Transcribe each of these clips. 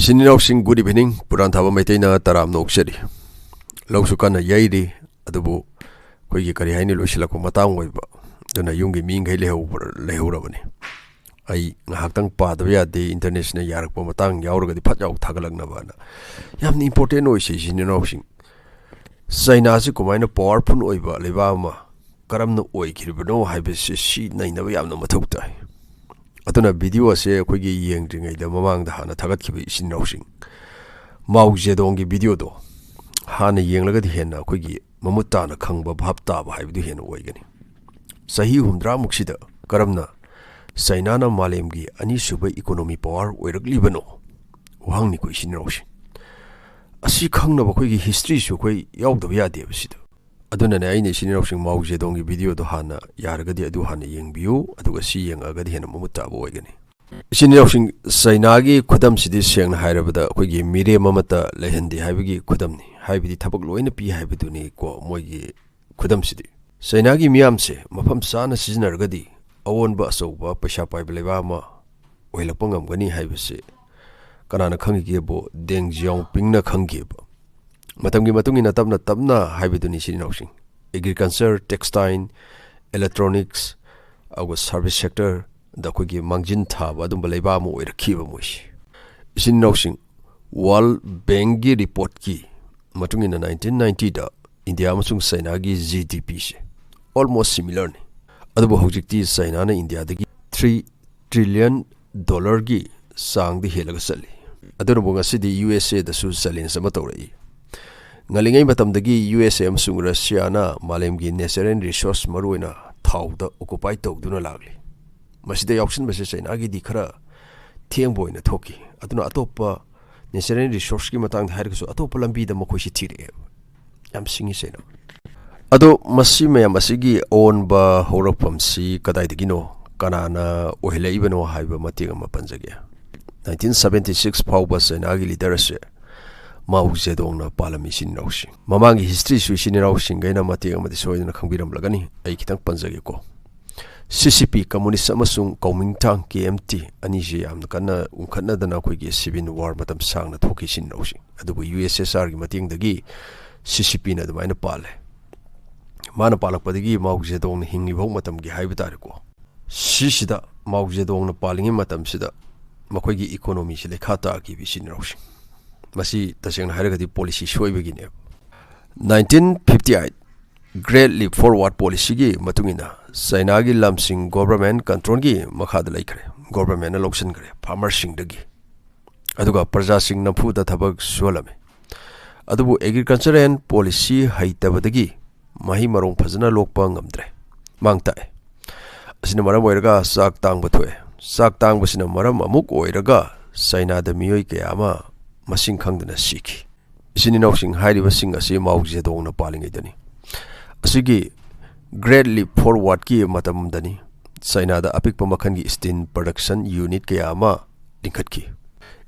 Isininausing good evening, Puran Thaba Maitena Taramna Okseri. Lausukana Yairi, Adubu, Kogi Karihaini Lushilako Matang Weba, Dona Yungi Ming Lehuravani. I Hakang Padavia, the international Yarako Matang, Yauraga, the Patau Tagalag Navana. Yam the important noises in Inausing. Sainasi Komina Power Pun Oiba, Levama, Karamna Oikhi, no Hibis, she Nainavayam no Matoktai. Atuna video ase akoigi yengdringai da mamang da hana thagatkibi isinrausing Mao Zedong gi video do hana yenglaga di hena akoigi mamutta na khangba bhapta ba haibu hena oigani sahi humdra muksida karamna sainana malem gi ani suba economy power oiraglibano wangni ko isinrausing asi khangna ba akoigi history su koi yaudaba yade basida aduna na aine isinrausing Mao Zedong gi video do hana yaragadi adu hana yengbiu aduga si yengagadi hena mamutta ba oigani isinrausing sainagi khudam sidi sengna hairabada akoigi mire mamata lehandi haibigi khudamni haibidi thabak loina pi haibiduni ko moigi khudam sidi sainagi miyamse mafam sana sizinargadi awonba asauba paisa paibleba ma oilapangam gani haibise kanana khangi bo Deng Xiaoping na khangi ba matamgi matungina tabna haibiduni isinrausing agriculture textile electronics ago service sector da kogi mangjin thaba adum balaiba mo oirakhiba moishi isinrausing World Bank gi report ki matungina 1990 da India amasung China gi GDP se almost similar ni adubo hojikti China na India dagi $3 trillion gi sang di helaga sali aduro bunga sidi USA da su salin sama tawrai ngalingai matamdagi USA amasung Russia na malemgi natural resource maruina thawda occupy tawduna lagli masida yauksin base China gi dikhara thiengboina thoki aduna atopa natural resource ki matang hairgasu atopa lambi da makoi si thire yam singi sena ado masi mayam asigi on ba horapam si kadai digino kanana ohile ibeno haiba matiga mapanjage 1976 phawba China gi leader ase Mao Zedong na palami isinrausing mamangi history su isinrausing gaina matiga mati soina khangbiram lagani ai kitang panjage ko CCP communist amasung Kuomintang KMT ani je yamna kana unkhanna dana khoigi civil war matam sangna thoki sinrausing adubu USSR gi mating dagi CCP na dumaina pale mana palakpadagi Mao Zedong na hingi bhau matam gi haiba tare ko sida Mao Zedong na palingi matam sida makhoigi economy se lekha ta gi bisinrausing masi taseng hairagadi policy soibagine 1958 Great Leap Forward policy gi matungina China gi lamsing government control gi makhada laikre government na loction gre farmer sing dagi aduga praja sing na phuda thabak solame adubu agriculture and policy haitabadagi mahi marong phajana lokpa ngamdre mangta asina maram oiraga sak tang bathwe sak tang basina maram amuk oiraga China da miyoi kayama masing khangdana sikhi isininausing hairiba sing asi Mao Zedong na palingai dani asigi Great Leap Forward ki matam dani China da apikpa makhan gi steel production unit kayama lingkhatki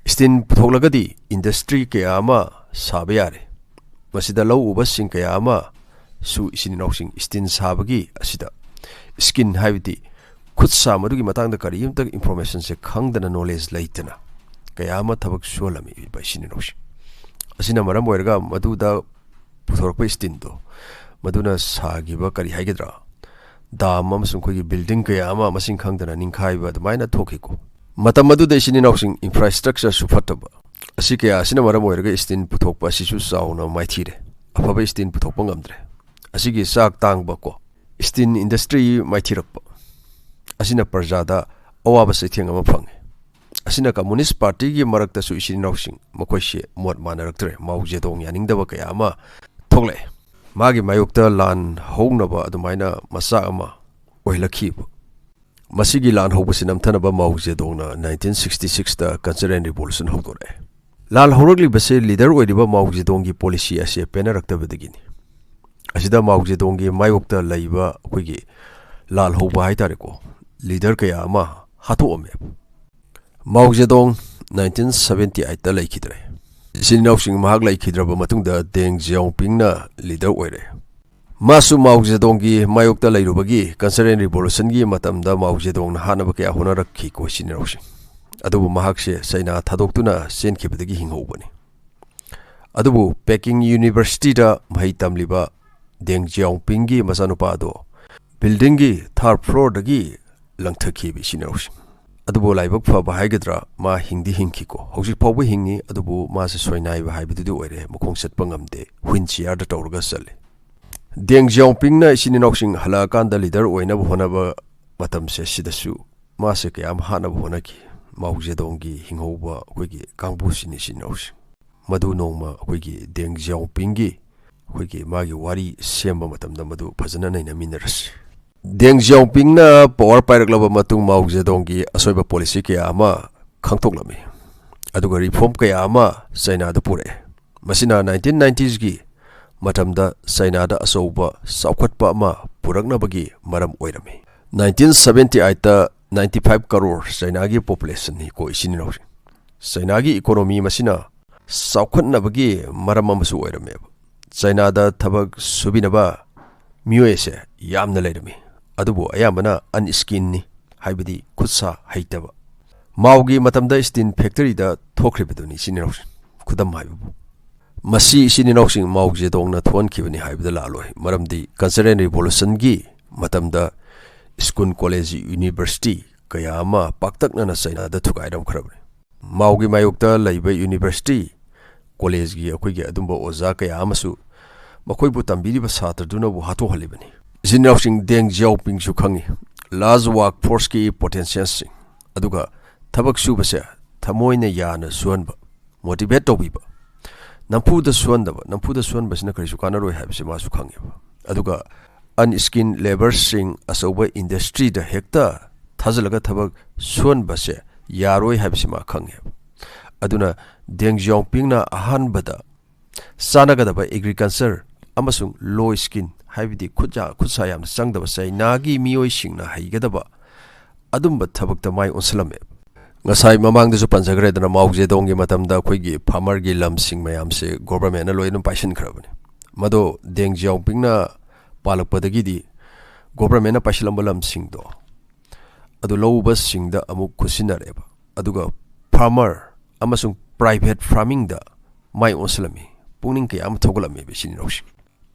steel puthoklagadi industry kayama sabeyare masida law uba sing kayama su isininausing steel sabagi asida skin haibdi khutsa madugi matangda kariyumta information se khangdana knowledge laitana kayama thabak solami ba isininausing asina maram oirga maduda puthorpa steel do maduna sagiba kari haigedra dam amasung khogi building kayama masing khangdana ningkhaiba damaina thokiko matam madu de isininausing infrastructure sufataba asike asina maram oirga steel puthokpa sisu sauna maithire afaba steel puthokpa ngamdre asigi sak tangba ko steel industry maithirakpa asina parjada awaba se thengama phange asina communist party gi marakta su isininausing makoise mot manaraktre Mao Zedong yaningdaba kayama thogle magi mayukta lan hongnaba adumaina masa ama oilakhiba masigi lan hobasi namthanaba Mao Zedong na 1966 da Cultural Revolution hogore lan horogli base leader oidiba Mao Zedong gi policy ase penaraktabadagini asida Mao Zedong gi mayukta laiba khoigi lal hoba haitare ko leader kaya ama hatu ome Mao Zedong 1978 da laikidre isininausing mahak laikhidraba matungda Deng Xiaoping na leader oire masu Mao Zedong gi mayokta lairubagi Cultural Revolution gi matamda Mao Zedong na hanaba kaya honarakhi ko isininausing ꯑꯗꯨꯕꯨ ꯃꯍꯥꯛꯁꯦ ꯆꯩꯅꯥ ꯊꯥꯗꯣꯛꯇꯨꯅ ꯆꯦꯟꯈꯤꯕꯗꯒꯤ ꯍꯤꯡꯍꯧꯕꯅꯤ ꯑꯗꯨꯕꯨ packing ꯌꯨꯅꯤꯚꯔꯁꯤꯇꯤꯗ ꯃꯍꯩ ꯇꯝꯂꯤꯕ ꯗꯦꯡ ꯖꯤꯌꯥꯎꯄꯤꯡꯒꯤ ꯃꯆꯥꯅꯨꯄꯥ ꯑꯗꯣ ꯕꯤꯜꯗꯤꯡꯒꯤ third ꯐ꯭ꯂꯣꯔꯗꯒꯤ ꯂꯪꯊꯈꯤꯕ ꯏꯆꯤꯟ-ꯏꯅꯥꯎꯁꯤꯡ ꯑꯗꯨꯕꯨ ꯂꯥꯏꯕꯛ ꯐꯕ ꯍꯥꯏꯒꯗ꯭ꯔꯥ ꯃꯥ ꯍꯤꯡꯗꯤ ꯍꯤꯡꯈꯤꯀꯣ ꯍꯧꯖꯤꯛ ꯐꯥꯎꯕ ꯍꯤꯡꯉꯤ ꯑꯗꯨꯕꯨ ꯃꯥꯁꯦ ꯁꯣꯏꯅꯥꯏꯕ ꯍꯥꯏꯕꯗꯨꯗꯤ ꯑꯣꯏꯔꯦ ꯃꯈꯣꯡ ꯆꯠꯄ ꯉꯝꯗꯦ ꯍꯨꯏꯜ ꯆꯤꯌꯥꯔꯗ ꯇꯧꯔꯒ ꯆꯠꯂꯤ ꯗꯦꯡ ꯖꯤꯌꯥꯎꯄꯤꯡꯅ ꯏꯆꯤꯟ-ꯏꯅꯥꯎꯁꯤꯡ ꯍꯜꯂꯛꯑꯀꯥꯟꯗ ꯂꯤꯗꯔ ꯑꯣꯏꯅꯕ ꯍꯣꯠꯅꯕ ꯃꯇꯝꯁꯦ ꯁꯤꯗꯁꯨ ꯃꯥꯁꯦ ꯀꯌꯥꯝ ꯍꯥꯠꯅꯕ ꯍꯣꯠꯅꯈꯤ ꯃꯥꯎ ꯖꯦꯗꯣꯡꯒꯤ ꯍꯤꯡꯍꯧꯕ ꯑꯩꯈꯣꯏꯒꯤ ꯀꯥꯡꯕꯨꯁꯤꯅꯤ ꯏꯆꯤꯟ-ꯏꯅꯥꯎꯁꯤꯡ ꯃꯗꯨ ꯅꯣꯡꯃ ꯑꯩꯈꯣꯏꯒꯤ ꯗꯦꯡ ꯖꯤꯌꯥꯎꯄꯤꯡꯒꯤ ꯑꯩꯈꯣꯏꯒꯤ ꯃꯥꯒꯤ ꯋꯥꯔꯤ ꯁꯦꯝꯕ ꯃꯇꯝꯗ ꯃꯗꯨ ꯐꯖꯅ ꯅꯩꯅꯃꯤꯟꯅꯔꯁꯤ ꯗꯦꯡ ꯖꯤꯌꯥꯎꯄꯤꯡꯅ ꯄꯥꯋꯔ ꯄꯥꯏꯔꯛꯂꯕ ꯃꯇꯨꯡ ꯃꯥꯎ ꯖꯦꯗꯣꯡꯒꯤ ꯑꯁꯣꯏꯕ ꯄꯣꯂꯤꯁꯤ ꯀꯌꯥ ꯑꯃ ꯈꯪꯗꯣꯛꯂꯝꯃꯤ ꯑꯗꯨꯒ ꯔꯤꯐꯣꯔꯝ ꯀꯌꯥ ꯑꯃ ꯆꯩꯅꯥꯗ ꯄꯨꯔꯛꯑꯦ ꯃꯁꯤꯅ 1990sꯒꯤ ꯃꯇꯝꯗ ꯆꯩꯅꯥꯗ ꯑꯆꯧꯕ ꯆꯥꯎꯈꯠꯄ ꯑꯃ ꯄꯨꯔꯛꯅꯕꯒꯤ ꯃꯔꯝ ꯑꯣꯏꯔꯝꯃꯤ 1978ꯇ 95 ꯀꯔꯣꯔ ꯆꯩꯅꯥꯒꯤ ꯄꯣꯄꯨꯂꯦꯁꯟꯅꯤ ꯀꯣ ꯏꯆꯤꯟ-ꯏꯅꯥꯎꯁꯤꯡ ꯆꯩꯅꯥꯒꯤ ꯏꯀꯣꯅꯣꯃꯤ ꯃꯁꯤꯅ ꯆꯥꯎꯈꯠꯅꯕꯒꯤ ꯃꯔꯝ ꯑꯃꯁꯨ ꯑꯣꯏꯔꯝꯃꯦꯕ ꯆꯩꯅꯥꯗ ꯊꯕꯛ ꯁꯨꯕꯤꯅꯕ ꯃꯤꯑꯣꯏꯁꯦ ꯌꯥꯝꯅ ꯂꯩꯔꯝꯃꯤ ꯑꯗꯨꯕꯨ ꯑꯌꯥꯝꯕꯅ ꯑꯟꯁ꯭ꯀꯤꯟꯅꯤ ꯍꯥꯏꯕꯗꯤ ꯈꯨꯠꯁꯥ ꯍꯩꯇꯕ ꯃꯥꯎꯒꯤ ꯃꯇꯝꯗ ꯁ꯭ꯇꯤꯜ ꯐꯦꯛꯇꯔꯤꯗ ꯊꯣꯛꯈ꯭ꯔꯤꯕꯗꯨꯅꯤ ꯏꯆꯤꯟ-ꯏꯅꯥꯎꯁꯤꯡ ꯈꯨꯗꯝ ꯍꯥꯏꯕꯕꯨ ꯃꯁꯤ ꯏꯆꯤꯟ-ꯏꯅꯥꯎꯁꯤꯡ ꯃꯥꯎ ꯖꯦꯗꯣꯡꯅ ꯊꯣꯛꯍꯟꯈꯤꯕꯅꯤ ꯍꯥꯏꯕꯗ ꯂꯥꯜꯂꯣꯏ ꯃꯔꯝꯗꯤ ꯀꯜꯆꯔꯦꯜ ꯔꯤꯚꯣꯂꯨꯁꯟꯒꯤ ꯃꯇꯝꯗ ꯁ꯭ꯀꯨꯜ ꯀꯣꯂꯦꯖ ꯌꯨꯅꯤꯚꯔꯁꯤꯇꯤ ꯀꯌꯥ ꯑꯃ ꯄꯥꯛꯇꯛꯅꯅ ꯆꯩꯅꯥꯗ ꯊꯨꯒꯥꯏꯔꯝꯈ꯭ꯔꯕꯅꯤ ꯃꯥꯎꯒꯤ ꯃꯥꯌꯣꯛꯇ ꯂꯩꯕ ꯌꯨꯅꯤꯚꯔꯁꯤꯇꯤ ꯀꯣꯂꯦꯖꯒꯤ ꯑꯩꯈꯣꯏꯒꯤ ꯑꯗꯨꯝꯕ ꯑꯣꯖꯥ ꯀꯌꯥ ꯑꯃꯁꯨ ꯃꯈꯣꯏꯕꯨ ꯇꯝꯕꯤꯔꯤꯕ ꯁꯥꯇ꯭ꯔꯗꯨꯅꯕꯨ ꯍꯥꯠꯇꯣꯛꯍꯜꯂꯤꯕꯅꯤ ꯏꯆꯤꯟ-ꯏꯅꯥꯎꯁꯤꯡ ꯗꯦꯡ ꯖꯤꯌꯥꯎꯄꯤꯡꯁꯨ ꯈꯪꯉꯤ ꯂꯥꯔꯖ ꯋꯥꯔꯛ ꯐꯣꯔꯁꯀꯤ ꯄꯣꯇꯦꯟꯁꯤꯌꯦꯜꯁꯤꯡ ꯑꯗꯨꯒ ꯊꯕꯛ ꯁꯨꯕꯁꯦ ꯊꯃꯣꯏꯅ ꯌꯥꯅ ꯁꯨꯍꯟꯕ ꯃꯣꯇꯤꯚꯦꯠ ꯇꯧꯕꯤꯕ ꯅꯝꯐꯨꯗ ꯁꯨꯍꯟꯕꯁꯤꯅ ꯀꯔꯤꯁꯨ ꯀꯥꯟꯅꯔꯣꯏ ꯍꯥꯏꯕꯁꯤ ꯃꯥꯁꯨ ꯈꯪꯉꯦꯕ ꯑꯗꯨꯒ ꯑꯟꯁ꯭ꯀꯤꯟ ꯂꯦꯕꯔꯁꯤꯡ ꯑꯆꯧꯕ ꯏꯟꯗꯁꯇ꯭ꯔꯤꯗ ꯍꯦꯛꯇ ꯊꯥꯖꯤꯜꯂꯒ ꯊꯕꯛ ꯁꯨꯍꯟꯕꯁꯦ ꯌꯥꯔꯣꯏ ꯍꯥꯏꯕꯁꯤ ꯃꯥ ꯈꯪꯉꯦꯕ ꯑꯗꯨꯅ ꯗꯦꯡ ꯖꯤꯌꯥꯎꯄꯤꯡꯅ ꯑꯍꯥꯟꯕꯗ ꯆꯥꯟꯅꯒꯗꯕ ꯑꯦꯒ꯭ꯔꯤꯀꯜꯆꯔ ꯑꯃꯁꯨꯡ ꯂꯣ ꯁ꯭ꯀꯤꯟ ꯍꯥꯏꯕꯗꯤ ꯈꯨꯠꯁꯥ ꯌꯥꯝꯅ ꯆꯪꯗꯕ ꯆꯩꯅꯥꯒꯤ ꯃꯤꯑꯣꯏꯁꯤꯡꯅ ꯍꯩꯒꯗꯕ ꯑꯗꯨꯝꯕ ꯊꯕꯛꯇ ꯃꯥꯏ ꯑꯣꯟꯁꯤꯜꯂꯝꯃꯦ ꯉꯁꯥꯏ ꯃꯃꯥꯡꯗꯁꯨ ꯄꯟꯖꯈ꯭ꯔꯦꯗꯅ ꯃꯥꯎ ꯖꯦꯗꯣꯡꯒꯤ ꯃꯇꯝꯗ ꯑꯩꯈꯣꯏꯒꯤ ꯐꯥꯔꯃꯔꯒꯤ ꯂꯝꯁꯤꯡ ꯃꯌꯥꯝꯁꯦ ꯒꯣꯚꯔꯟꯃꯦꯟꯠꯅ ꯂꯣꯏꯅ ꯄꯥꯏꯁꯤꯟꯈ꯭ꯔꯕꯅꯤ ꯃꯗꯣ ꯗꯦꯡ ꯖꯤꯌꯥꯎꯄꯤꯡꯅ ꯄꯥꯜꯂꯛꯄꯗꯒꯤꯗꯤ ꯒꯣꯚꯔꯟꯃꯦꯟꯠꯅ ꯄꯥꯏꯁꯤꯜꯂꯝꯕ ꯂꯝꯁꯤꯡꯗꯣ ꯑꯗꯨ ꯂꯧꯎꯕꯁꯤꯡꯗ ꯑꯃꯨꯛ ꯈꯨꯠꯁꯤꯟꯅꯔꯦꯕ ꯑꯗꯨꯒ ꯐꯥꯔꯃꯔ ꯑꯃꯁꯨꯡ ꯄ꯭ꯔꯥꯏꯚꯦꯠ ꯐꯥꯔꯃꯤꯡꯗ ꯃꯥꯏ ꯑꯣꯟꯁꯤꯜꯂꯝꯃꯤ ꯄꯨꯛꯅꯤꯡ ꯀꯌꯥ ꯑꯃ ꯊꯧꯒꯠꯂꯝꯃꯦꯕ ꯏꯆꯤꯟ-ꯏꯅꯥꯎꯁꯤꯡ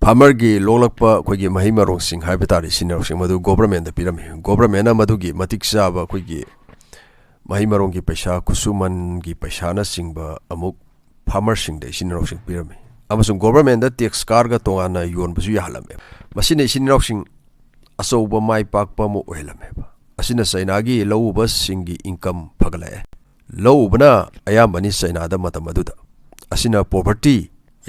ꯐꯥꯔꯃꯔꯒꯤ ꯂꯣꯛꯂꯛꯄ ꯑꯩꯈꯣꯏꯒꯤ ꯃꯍꯩ ꯃꯔꯣꯡꯁꯤꯡ ꯍꯥꯏꯕ ꯇꯥꯔꯦ ꯏꯆꯤꯟ-ꯏꯅꯥꯎꯁꯤꯡ ꯃꯗꯨ ꯒꯣꯚꯔꯟꯃꯦꯟꯠꯗ ꯄꯤꯔꯝꯃꯤ ꯒꯣꯚꯔꯟꯃꯦꯟꯠꯅ ꯃꯗꯨꯒꯤ ꯃꯇꯤꯛ ꯆꯥꯕ ꯑꯩꯈꯣꯏꯒꯤ ꯃꯍꯩ ꯃꯔꯣꯡꯒꯤ ꯄꯩꯁꯥ ꯈꯨꯠꯁꯨꯃꯟꯒꯤ ꯄꯩꯁꯥꯅꯆꯤꯡꯕ ꯑꯃꯨꯛ ꯐꯥꯔꯃꯔꯁꯤꯡꯗ ꯏꯆꯤꯟ-ꯏꯅꯥꯎꯁꯤꯡ ꯄꯤꯔꯝꯃꯤ ꯑꯃꯁꯨꯡ ꯒꯣꯚꯔꯟꯃꯦꯟꯠꯗ ꯇꯦꯛꯁ ꯀꯥꯔꯒ ꯇꯣꯉꯥꯟꯅ ꯌꯣꯟꯕꯁꯨ ꯌꯥꯍꯜꯂꯝꯃꯦ ꯃꯁꯤꯅ ꯏꯆꯤꯟ-ꯏꯅꯥꯎꯁꯤꯡ ꯑꯆꯧꯕ ꯃꯥꯏ ꯄꯥꯛꯄ ꯑꯃ ꯑꯣꯏꯍꯜꯂꯝꯃꯦꯕ ꯑꯁꯤꯅ ꯆꯩꯅꯥꯒꯤ ꯂꯧꯎꯕꯁꯤꯡꯒꯤ ꯏꯟꯀꯝ ꯐꯒꯠꯂꯛꯑꯦ ꯂꯧ ꯎꯕꯅ ꯑꯌꯥꯝꯕꯅꯤ ꯆꯩꯅꯥꯗ ꯃꯇꯝ ꯑꯗꯨꯗ ꯑꯁꯤꯅ ꯄꯣꯚꯔꯇꯤ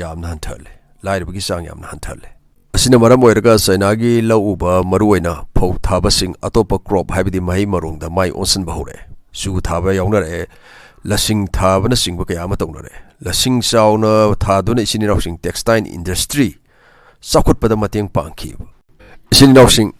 ꯌꯥꯝꯅ ꯍꯟꯊꯍꯜꯂꯦ ꯂꯥꯏꯔꯕꯒꯤ ꯆꯥꯡ ꯌꯥꯝꯅ ꯍꯟꯊꯍꯜꯂꯦ ꯑꯁꯤꯅ ꯃꯔꯝ ꯑꯣꯏꯔꯒ ꯆꯩꯅꯥꯒꯤ ꯂꯧ ꯎꯕ ꯃꯔꯨꯑꯣꯏꯅ ꯐꯧ ꯊꯥꯕꯁꯤꯡ ꯑꯇꯣꯞꯄ ꯀ꯭ꯔꯣꯞ ꯍꯥꯏꯕꯗꯤ ꯃꯍꯩ ꯃꯔꯣꯡꯗ ꯃꯥꯏ ꯑꯣꯟꯁꯤꯟꯕ ꯍꯧꯔꯛꯑꯦ ꯆꯨ ꯊꯥꯕ ꯌꯥꯎꯅꯔꯛꯑꯦ ꯂꯁꯤꯡ ꯊꯥꯕꯅꯆꯤꯡꯕ ꯀꯌꯥ ꯑꯃ ꯇꯧꯅꯔꯛꯑꯦ ꯂꯁꯤꯡ ꯆꯥꯎꯅ ꯊꯥꯗꯨꯅ ꯏꯆꯤꯟ-ꯏꯅꯥꯎꯁꯤꯡ ꯇꯦꯛꯁꯇꯥꯏꯜ ꯏꯟꯗꯁꯇ꯭ꯔꯤ ꯆꯥꯎꯈꯠꯄꯗ ꯃꯇꯦꯡ ꯄꯥꯡꯈꯤꯕ ꯏꯆꯤꯟ-ꯏꯅꯥꯎꯁꯤꯡ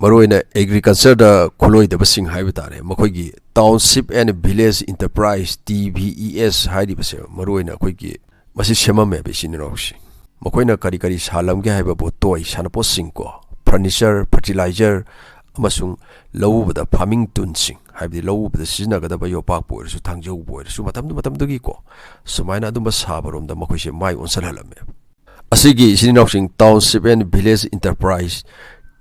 ꯃꯔꯨꯑꯣꯏꯅ ꯑꯦꯒ꯭ꯔꯤꯀꯜꯆꯔꯗ ꯈꯨꯠꯂꯣꯏꯗꯕꯁꯤꯡ ꯍꯥꯏꯕ ꯇꯥꯔꯦ ꯃꯈꯣꯏꯒꯤ ꯇꯥꯎꯟꯁꯤꯞ ꯑꯦꯟड ꯚꯤꯂꯦꯖ ꯏꯟꯇꯔꯄ꯭ꯔꯥꯏꯁ TVES ꯍꯥꯏꯔꯤꯕꯁꯦ ꯃꯔꯨꯑꯣꯏꯅ ꯑꯩꯈꯣꯏꯒꯤ ꯃꯁꯤ ꯁꯦꯝꯃꯝꯃꯦꯕ ꯏꯆꯤꯟ-ꯏꯅꯥꯎꯁꯤꯡ ꯃꯈꯣꯏꯅ ꯀꯔꯤ ꯀꯔꯤ ꯁꯥꯍꯜꯂꯝꯒꯦ ꯍꯥꯏꯕꯕꯨ ꯇꯣꯏ ꯁꯥꯟꯅꯄꯣꯠꯁꯤꯡ ꯀꯣ ꯐꯔꯅꯤꯆꯔ ꯐꯔꯇꯤꯂꯥꯏꯖꯔ ꯑꯃꯁꯨꯡ ꯂꯧꯎꯕꯗ ꯐꯥꯔꯃꯤꯡ ꯇꯨꯜꯁꯤꯡ ꯍꯥꯏꯕꯗꯤ ꯂꯧꯎꯕꯗ ꯁꯤꯖꯤꯟꯅꯒꯗꯕ ꯌꯣꯄꯥꯛꯄꯨ ꯑꯣꯏꯔꯁꯨ ꯊꯥꯡꯖꯧꯕꯨ ꯑꯣꯏꯔꯁꯨ ꯃꯇꯝꯗꯨꯒꯤꯀꯣ ꯁꯨꯃꯥꯏꯅ ꯑꯗꯨꯝꯕ ꯁꯥꯕꯔꯣꯝꯗ ꯃꯈꯣꯏꯁꯦ ꯃꯥꯏ ꯑꯣꯟꯁꯤꯜꯍꯜꯂꯝꯃꯦꯕ ꯑꯁꯤꯒꯤ ꯏꯆꯤꯟ-ꯏꯅꯥꯎꯁꯤꯡ ꯇꯥꯎꯟꯁꯤꯞ ꯑꯦꯟड ꯚꯤꯂꯦꯖ ꯏꯟꯇꯔꯄ꯭ꯔꯥꯏꯁ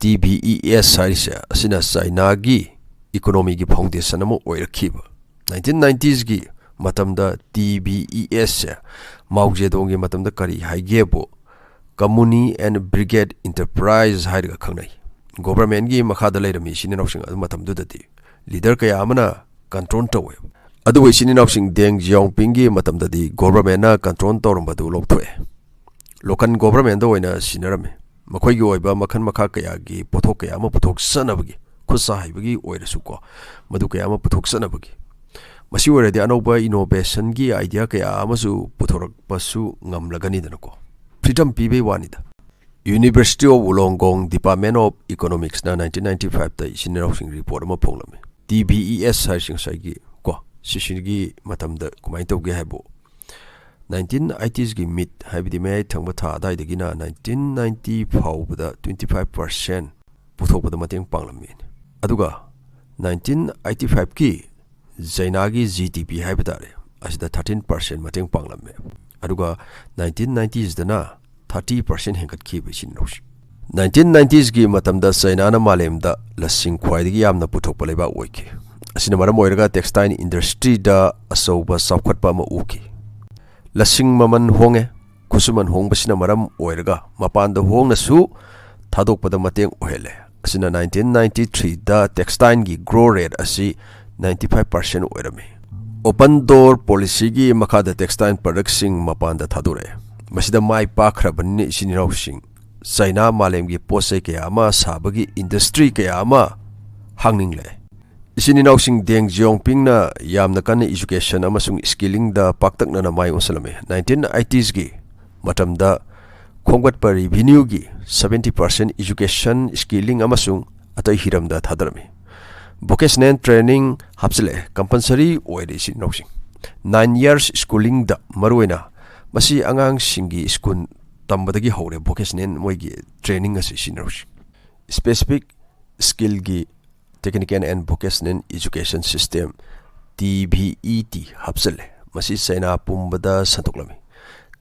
TVES ꯍꯥꯏꯔꯤꯁꯦ ꯑꯁꯤꯅ ꯆꯩꯅꯥꯒꯤ ꯏꯀꯣꯅꯣꯃꯤꯒꯤ ꯐꯥꯎꯟꯗꯦꯁꯟ ꯑꯃ ꯑꯣꯏꯔꯛꯈꯤꯕ 1990sꯒꯤ ꯃꯇꯝꯗ TVES ꯃꯥꯎ ꯖꯦꯗꯣꯡꯒꯤ ꯃꯇꯝꯗ ꯀꯔꯤ ꯍꯥꯏꯒꯦꯕꯨ ꯀꯝꯃꯨꯅꯤ ꯑꯦꯟड ꯕ꯭ꯔꯤꯒꯦꯗ ꯏꯟꯇꯔꯄ꯭ꯔꯥꯏꯁ ꯍꯥꯏꯔꯒ ꯈꯪꯅꯩ ꯒꯣꯚꯔꯟꯃꯦꯟꯠꯒꯤ ꯃꯈꯥꯗ ꯂꯩꯔꯝꯃꯤ ꯏꯆꯤꯟ-ꯏꯅꯥꯎꯁꯤꯡ ꯑꯗꯨ ꯃꯇꯝꯗꯨꯗꯗꯤ ꯂꯤꯗꯔ ꯀꯌꯥ ꯑꯃꯅ ꯀꯟꯇ꯭ꯔꯣꯜ ꯇꯧꯋꯦꯕ ꯑꯗꯨꯕꯨ ꯏꯆꯤꯟ-ꯏꯅꯥꯎꯁꯤꯡ ꯗꯦꯡ ꯖꯤꯌꯥꯎꯄꯤꯡꯒꯤ ꯃꯇꯝꯗꯗꯤ ꯒꯣꯚꯔꯟꯃꯦꯟꯠꯅ ꯀꯟꯇ꯭ꯔꯣꯜ ꯇꯧꯔꯝꯕꯗꯨ ꯂꯧꯊꯣꯛꯑꯦ ꯂꯣꯀꯜ ꯒꯣꯚꯔꯟꯃꯦꯟꯠꯗ ꯑꯣꯏꯅ ꯁꯤꯟꯅꯔꯝꯃꯤ ꯃꯈꯣꯏꯒꯤ ꯑꯣꯏꯕ ꯃꯈꯜ ꯃꯈꯥ ꯀꯌꯥꯒꯤ ꯄꯣꯠꯊꯣꯛ ꯀꯌꯥ ꯑꯃ ꯄꯨꯊꯣꯛꯆꯅꯕꯒꯤ ꯈꯨꯠꯁꯥ ꯍꯩꯕꯒꯤ ꯑꯣꯏꯔꯁꯨꯀꯣ ꯃꯗꯨ ꯀꯌꯥ ꯑꯃ ꯄꯨꯊꯣꯛꯆꯅꯕꯒꯤ ꯃꯁꯤ ꯑꯣꯏꯔꯗꯤ ꯑꯅꯧꯕ ꯏꯅꯣꯚꯦꯁꯟꯒꯤ ꯑꯥꯏꯗꯤꯌꯥ ꯀꯌꯥ ꯑꯃꯁꯨ ꯄꯨꯊꯣꯔꯛꯄꯁꯨ ꯉꯝꯂꯒꯅꯤꯗꯅꯀꯣ ꯐ꯭रीडम ꯄꯤꯕꯩ ꯋꯥꯅꯤꯗ university of Wollongong department of ꯏꯀꯣꯅꯣꯃꯤꯛꯁꯅ 1995ꯗ ꯏꯆꯤꯟ-ꯏꯅꯥꯎꯁꯤꯡ ꯔꯤꯄꯣꯔꯠ ꯑꯃ ꯐꯣꯡꯂꯝꯃꯤ TVES ꯍꯥꯏꯔꯤꯁꯤ ꯉꯁꯥꯏꯒꯤ ꯁꯤꯁꯤꯒꯤ ꯃꯇꯝꯗ ꯀꯃꯥꯏꯅ ꯇꯧꯒꯦ ꯍꯥꯏꯕꯨ 1980sꯒꯤ ꯃꯤꯠ ꯍꯥꯏꯕꯗꯤ ꯃꯌꯥꯏ ꯊꯪꯕ ꯊꯥ ꯑꯗꯨꯋꯥꯏꯗꯒꯤꯅ 1990 ꯐꯥꯎꯕꯗ 25% ꯄꯨꯊꯣꯛꯄꯗ ꯃꯇꯦꯡ ꯄꯥꯡꯂꯝꯃꯤ ꯑꯗꯨꯒ 1985ꯀꯤ Zainagi GDP haibitare asida 13% mateng panglamme aduga 1990s dana 30% hengat ki bisin nosh 1990s gi matamda China na malemda lasing khwaidigi yamna puthokpa leba oikhi asina maram oiraga textile industry da asoba saukhatpa ma uki lasing maman honge kusuman hongbasina maram oiraga mapanda hongna su thadokpada mateng ohele asina 1993 da textile gi grow rate asi 95% oirame open door policy gi makada textile products sing mapanda thadure masida mai pakhrabanni isiniraw sing China malem gi posai ke ama sabagi industry ke ama hangning le isininaw sing deng jiongping na yamna kan education amasung skilling da paktakna na mai usalame 1980s gi matamda khongwat par revenue gi 70% education skilling amasung atai hiramda thadarame vocational training hapsele compulsory oide isininaw sing 9 years schooling da maruena masi angang singi school tambadagi hore vocational moigi training as sinrosh specific skill gi technical and vocational education system TVET hapsale masi China pumbada santoklami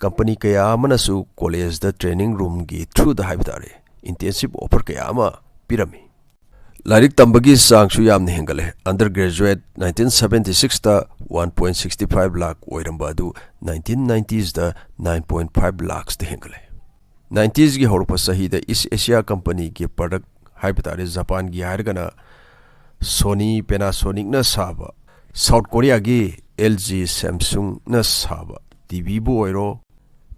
company kaya manasu college da training room gi through the haibitare intensive offer kaya ama pirami Larik tambagi sangsu yamni hengale undergraduate 1976 da 1.65 lakh oiramba adu 1990s da 9.5 lakhs de hengale 90s gi horpa sahi da East Asia company gi product haibitare Japan gi hargana Sony Panasonic na saba South Korea gi LG Samsung na saba TV bu oiro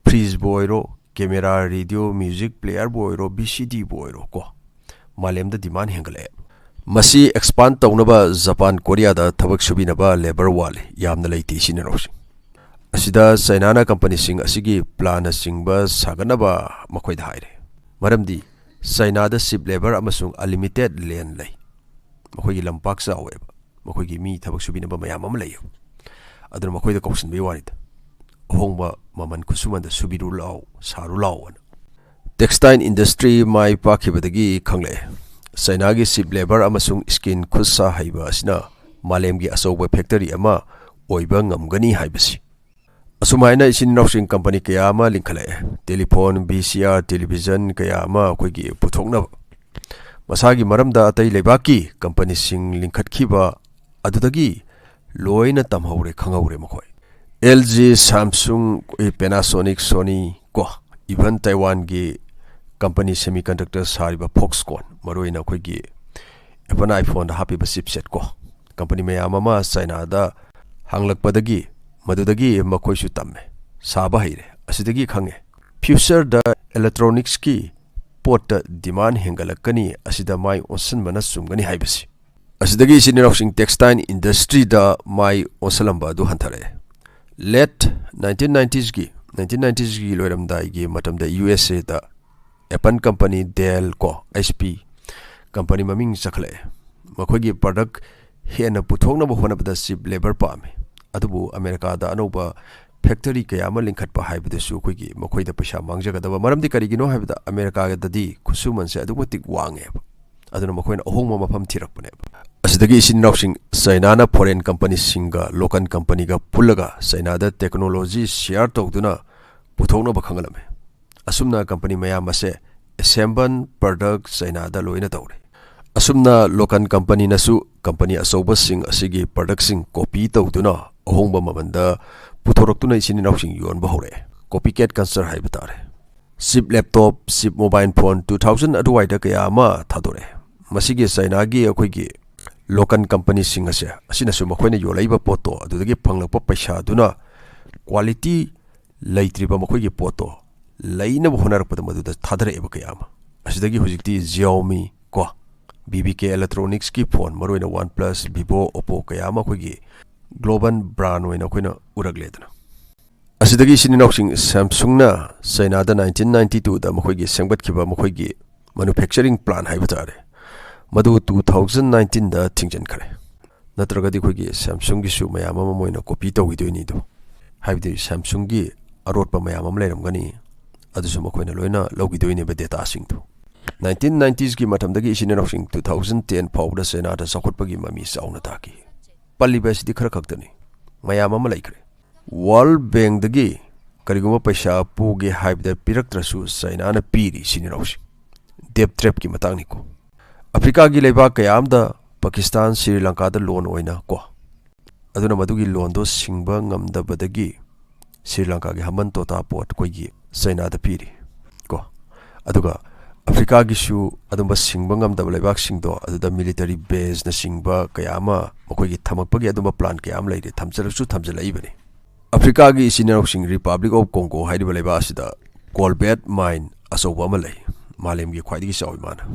fridge bu oiro camera radio music player bu oiro BCD bu oiro ko Malem da demand hengale masi expand tawnaba Japan Korea da thabak subinaba labor wale yamna leiti sinarosi asida China na company sing asigi plan singba saganaba makoi da haire maramdi China da ship labor amasung unlimited land lei makoi gi lampak sa aweba makoi gi mi thabak subinaba mayam am leyo aduna makoi da kausin be warida hongba maman kusuman da subiru law saru law textile industry mai pakhibadagi khangle China gi ship labor amasung skin khusa haiba asina malem gi asoba factory ama oiba ngamgani haibasi asumaina isin nousing company kaya ama linkhale telephone VCR television kaya ama koi gi puthokna masagi maramda atai lebaki company sing linkhat khiba adudagi loina tamhaure khanghaure makhoi LG Samsung Panasonic Sony ko even Taiwan gi company semiconductor sariba Foxconn maroina khoi gi apple iPhone da happy chipset ko company me amama China da hanglakpadagi madudagi makhoi su tamme saba haire asidagi khange future da electronics ki pot demand hengalakani asida mai onsan mana sumgani haibasi asidagi sinirosing textile industry da mai onsalamba du hanthare late 1990s gi loiramdai gi matamda USA da Apple company Dell ko HP company maming sakhle makhogi product hena puthokna bo hona bada ship labor pame adubu America da anoba factory kaya ma linkhat pa haibida su khogi makhoi da paisa mangjaga da maramdi karigino haibida America ga dadi khusuman se adubu tik wange aduna makhoina ohongma mafam thirakpane asidagi isin nousing China na foreign company singa local company ga pulaga China da technology share tawduna puthokna ba khangalame asumna company mayam ase assemble product China da loina tawre asumna local company nasu company asoba sing asigi product sing copy tawduna ohongba mamanda puthoroktuna isini nausing yon ba hore copycat cancer haibitare ship laptop ship mobile phone 2000 adwai da kaya ma thadore masigi China gi akhoi gi local company sing ase asina su makhoina yolaiba poto adudagi phanglakpa paisa duna quality leitriba makhoi gi poto laina bonar pada madu da thadare eba kayama asidagi hujikti Xiaomi ko BBK electronics ki phone maroina OnePlus Vivo Oppo kayama khogi global brand oina khoina uragledana asidagi sininoxing Samsung na China da 1992 da makhogi sengbat khiba makhogi manufacturing plant haibitare madu 2019 da thingjan khare natragadi khogi Samsung gi su mayama moina copy tawidoi do haibdi Samsung gi arotpa mayama leramgani adusu makhoina loina logidoine be data sing tu 1990s gi matamdagi isinenoxing 2010 pawda China da sakhotpagi mami sauna taki ꯄꯜꯂꯤꯕꯁꯤꯗꯤ ꯈꯔ ꯈꯛꯇꯅꯤ ꯃꯌꯥꯝ ꯑꯃ ꯂꯩꯈ꯭ꯔꯦ world ꯕꯦꯡꯛꯗꯒꯤ ꯀꯔꯤꯒꯨꯝꯕ ꯄꯩꯁꯥ ꯄꯨꯒꯦ ꯍꯥꯏꯕꯗ ꯄꯤꯔꯛꯇ꯭ꯔꯁꯨ ꯆꯥꯏꯅꯥꯅ ꯄꯤꯔꯤ ꯁꯤꯅꯤꯔꯥꯎꯁꯤꯡ ꯗꯦꯞ ꯇ꯭ꯔꯦꯞꯀꯤ ꯃꯇꯥꯡꯅꯤꯀꯣ ꯑꯐ꯭ꯔꯤꯀꯥꯒꯤ ꯂꯩꯕꯥꯛ ꯀꯌꯥ ꯑꯃꯗ ꯄꯥꯀꯤꯁꯇꯥꯟ ꯁ꯭ꯔꯤ ꯂꯪꯀꯥꯗ ꯂꯣꯟ ꯑꯣꯏꯅ ꯀꯣ ꯑꯗꯨꯅ ꯃꯗꯨꯒꯤ ꯂꯣꯟꯗꯣ ꯁꯤꯡꯕ ꯉꯝꯗꯕꯗꯒꯤ ꯁ꯭ꯔꯤ ꯂꯪꯀꯥꯒꯤ ꯍꯃꯟ ꯇꯣꯇꯥ ꯄꯣꯠ ꯑꯩꯈꯣꯏꯒꯤ ꯆꯥꯏꯅꯥꯗ ꯄꯤꯔꯤ ꯀꯣ ꯑꯗꯨꯒ ꯑꯐ꯭ꯔꯤꯀꯥꯒꯤꯁꯨ ꯑꯗꯨꯝꯕ ꯁꯤꯡꯕ ꯉꯝꯗꯕ ꯂꯩꯕꯥꯛꯁꯤꯡꯗꯣ ꯑꯗꯨꯗ ꯃꯤꯂꯤꯇꯔꯤ ꯕꯦꯖꯅꯆꯤꯡꯕ ꯀꯌꯥ ꯑꯃ ꯃꯈꯣꯏꯒꯤ ꯊꯝꯃꯛꯄꯒꯤ ꯑꯗꯨꯝꯕ ꯄ꯭ꯂꯥꯟ ꯀꯌꯥ ꯑꯃ ꯂꯩꯔꯤ ꯊꯝꯖꯤꯜꯂꯛꯏꯕꯅꯤ ꯑꯐ꯭ꯔꯤꯀꯥꯒꯤ ꯏꯆꯤꯟ ꯏꯅꯥꯎꯁꯤꯡ ꯔꯤꯄꯕ꯭ꯂꯤꯛ ꯑꯣꯐ ꯀꯣꯡꯒꯣ ꯍꯥꯏꯔꯤꯕ ꯂꯩꯕꯥꯛ ꯑꯁꯤꯗ ꯀꯣꯜꯕꯦꯠ ꯃꯥꯏꯟ ꯑꯆꯧꯕ ꯑꯃ ꯂꯩ ꯃꯥꯂꯦꯝꯒꯤ ꯈ꯭ꯋꯥꯏꯗꯒꯤ ꯆꯥꯎꯏ ꯃꯥꯅ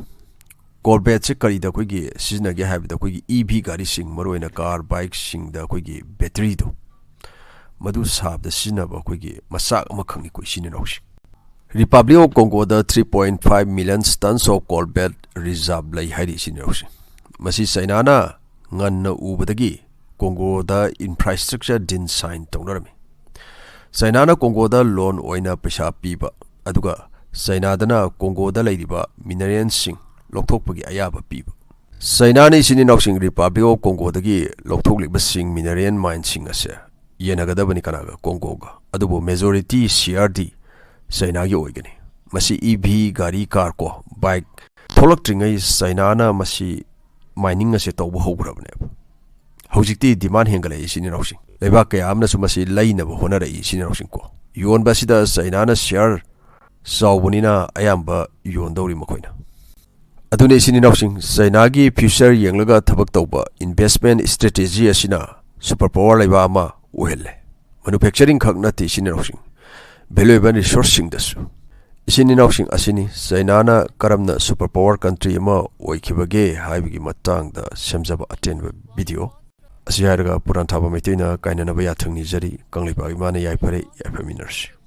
ꯀꯣꯜꯕꯦꯠꯁꯦ ꯀꯔꯤꯗ ꯑꯩꯈꯣꯏꯒꯤ ꯁꯤꯖꯤꯟꯅꯒꯦ ꯍꯥꯏꯕꯗ ꯑꯩꯈꯣꯏꯒꯤ ꯏꯚꯤ ꯒꯥꯔꯤꯁꯤꯡ ꯃꯔꯨꯑꯣꯏꯅ ꯀꯥꯔ ꯕꯥꯏꯛꯁꯤꯡꯗ ꯑꯩꯈꯣꯏꯒꯤ ꯕꯦꯇ꯭ꯔꯤꯗꯣ ꯃꯗꯨ ꯁꯥꯕꯗ ꯁꯤꯖꯤꯟꯅꯕ ꯑꯩꯈꯣꯏꯒꯤ ꯃꯆꯥꯛ ꯑꯃꯈꯛꯅꯤꯀꯣ ꯏꯆꯤꯟ ꯏꯅꯥꯎꯁꯤꯡ ꯔꯤꯄꯕ꯭ꯂꯤꯛ ꯑꯣꯐ ꯀꯣꯡꯒꯣꯗ 3.5 million tons of cobalt reserve ꯂꯩ ꯍꯥꯏꯔꯤ ꯏꯆꯤꯟ ꯏꯅꯥꯎꯁꯤꯡ ꯃꯁꯤ ꯆꯥꯏꯅꯥꯅ ꯉꯟꯅ ꯎꯕꯗꯒꯤ ꯀꯣꯡꯒꯣꯗ ꯏꯟꯐ꯭ꯔꯥꯁꯇ꯭ꯔꯛꯆꯔ ꯗꯤꯟ ꯁꯥꯏꯟ ꯇꯧꯅꯔꯝꯃꯤ ꯆꯥꯏꯅꯥꯅ ꯀꯣꯡꯒꯣꯗ ꯂꯣꯟ ꯑꯣꯏꯅ ꯄꯩꯁꯥ ꯄꯤꯕ ꯑꯗꯨꯒ ꯆꯥꯏꯅꯥꯗꯅ ꯀꯣꯡꯒꯣꯗ ꯂꯩꯔꯤꯕ ꯃꯤꯅꯔꯦꯜꯁꯤꯡ ꯂꯧꯊꯣꯛꯄꯒꯤ ꯑꯌꯥꯕ ꯄꯤꯕ ꯆꯥꯏꯅꯥꯅ ꯏꯆꯤꯟ ꯏꯅꯥꯎꯁꯤꯡ ꯔꯤꯄꯕ꯭ꯂꯤꯛ ꯑꯣꯐ ꯀꯣꯡꯒꯣꯗꯒꯤ ꯂꯧꯊꯣꯛꯂꯤꯕꯁꯤꯡ ꯃꯤꯅꯔꯦꯜ ꯃꯥꯏꯟꯁꯤꯡ ꯑꯁꯦ ꯌꯦꯟꯅꯒꯗꯕꯅꯤ ꯀꯅꯥꯒ ꯀꯣꯡꯒꯣꯒ ꯑꯗꯨꯕꯨ ꯃꯦꯖꯣꯔꯤꯇꯤ ꯁꯤꯌꯥꯔꯗꯤ ꯆꯥꯏꯅꯥꯒꯤ ꯑꯣꯏꯒꯅꯤ ꯃꯁꯤ ꯏꯚꯤ ꯒꯥꯔꯤ ꯀꯥꯔ ꯀꯣ ꯕꯥꯏꯛ ꯊꯣꯛꯂꯛꯇ꯭ꯔꯤꯉꯩ ꯆꯥꯏꯅꯥꯅ ꯃꯁꯤ ꯃꯥꯏꯅꯤꯡ ꯑꯁꯦ ꯇꯧꯕ ꯍꯧꯈ꯭ꯔꯕꯅꯦꯕ ꯍꯧꯖꯤꯛꯇꯤ ꯗꯤꯃꯥꯟ ꯍꯦꯟꯒꯠꯂꯛꯏ ꯏꯆꯤꯟ ꯏꯅꯥꯎꯁꯤꯡ ꯂꯩꯕꯥꯛ ꯀꯌꯥ ꯑꯃꯅꯁꯨ ꯃꯁꯤ ꯂꯩꯅꯕ ꯍꯣꯠꯅꯔꯛꯏ ꯏꯆꯤꯟ ꯏꯅꯥꯎꯁꯤꯡ ꯀꯣ ꯌꯣꯟꯕ ꯑꯁꯤꯗ ꯆꯥꯏꯅꯥꯅ ꯁꯤꯌꯥꯔ ꯆꯥꯎꯕꯅꯤꯅ ꯑꯌꯥꯝꯕ ꯌꯣꯟꯗꯧꯔꯤ ꯃꯈꯣꯏꯅ ꯑꯗꯨꯅ ꯏꯆꯤꯟ ꯏꯅꯥꯎꯁꯤꯡ ꯆꯥꯏꯅꯥꯒꯤ ꯐ꯭ꯌꯨꯆꯔ ꯌꯦꯡꯂꯒ ꯊꯕꯛ ꯇꯧꯕ ꯏꯟꯚꯦꯁꯠꯃꯦꯟ ꯁ꯭ꯇ꯭ꯔꯦꯇꯦꯖꯤ ꯑꯁꯤꯅ ꯁꯨꯄꯔ ꯄꯥꯋꯔ ꯂꯩꯕꯥꯛ ꯑꯃ ꯑꯣꯏꯍꯜꯂꯦ ꯃꯦꯅꯨꯐꯦꯛꯆꯔꯤꯡ ꯈꯛ ꯅꯠꯇꯦ ꯏꯆꯤꯟ ꯏꯅꯥꯎꯁꯤꯡ ꯚꯦꯂꯨꯑꯦꯕꯜ ꯔꯤꯁꯣꯔꯁꯁꯤꯡꯗꯁꯨ ꯏꯆꯤꯟ ꯏꯅꯥꯎꯁꯤꯡ ꯑꯁꯤꯅꯤ ꯆꯥꯏꯅꯥꯅ ꯀꯔꯝꯅ ꯁꯨꯄꯔ ꯄꯥꯋꯔ ꯀꯟꯇ꯭ꯔꯤ ꯑꯃ ꯑꯣꯏꯈꯤꯕꯒꯦ ꯍꯥꯏꯕꯒꯤ ꯃꯇꯥꯡꯗ ꯁꯦꯝꯖꯕ ꯑꯇꯦꯟꯕ ꯚꯤꯗꯤꯑꯣ ꯑꯁꯤ ꯍꯥꯏꯔꯒ ꯄꯨꯔꯥꯟꯊꯥꯕ ꯃꯩꯇꯩꯅ ꯀꯥꯏꯅꯅꯕ ꯌꯥꯊꯪ ꯅꯤꯖꯔꯤ ꯀꯪꯂꯩꯄꯥꯛ ꯏꯃꯥꯅ ꯌꯥꯏꯐꯔꯦ ꯌꯥꯏꯐꯃꯤꯟꯅꯔꯁꯤ